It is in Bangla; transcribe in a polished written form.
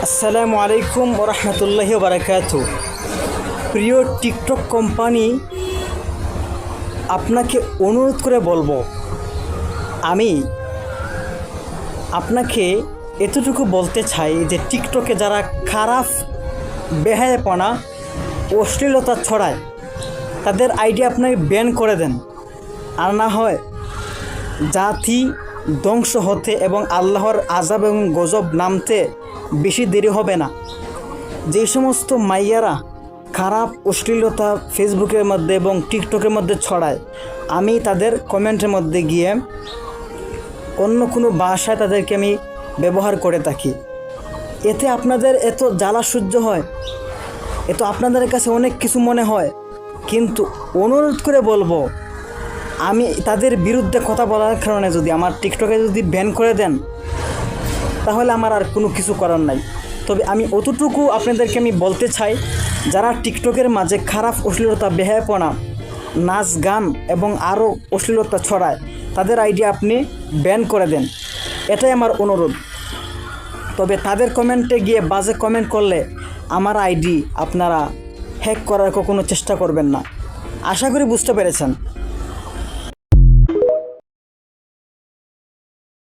আসসালামু আলাইকুম ওরহমতুল্লাহি বারাকাতু। প্রিয় টিকটক কোম্পানি, আপনাকে অনুরোধ করে বলবো, আমি আপনাকে এতটুকু বলতে চাই যে টিকটকে যারা খারাপ বেহায়াপনা অশ্লীলতা ছড়ায় তাদের আইডি আপনাকে ব্যান করে দেন, আর না হয় জাতি ধ্বংস হতে এবং আল্লাহর আযাব এবং গজব নামতে বেশি দেরি হবে না। যে সমস্ত মাইয়ারা খারাপ অশ্লীলতা ফেসবুকের মধ্যে এবং টিকটকের মধ্যে ছড়ায়, আমি তাদের কমেন্টের মধ্যে গিয়ে অন্য কোনো ভাষায় তাদেরকে আমি ব্যবহার করে থাকি। এতে আপনাদের এত জ্বালা সহ্য হয়, এত আপনাদের কাছে অনেক কিছু মনে হয়, কিন্তু অনুরোধ করে বলবো, আমি তাদের বিরুদ্ধে কথা বলার কারণে যদি আমার টিকটকে যদি ব্যান করে দেন, তাহলে আমার আর কোনো কিছু করার নাই। তবে আমি অতটুকু আপনাদেরকে আমি বলতে চাই, যারা টিকটকের মাঝে খারাপ অশ্লীলতা বেহায়াপনা নাচ গান এবং আরও অশ্লীলতা ছড়ায় তাদের আইডি আপনি ব্যান করে দেন, এটাই আমার অনুরোধ। তবে তাদের কমেন্টে গিয়ে বাজে কমেন্ট করলে আমার আইডি আপনারা হ্যাক করার কখনো চেষ্টা করবেন না। আশা করি বুঝতে পেরেছেন।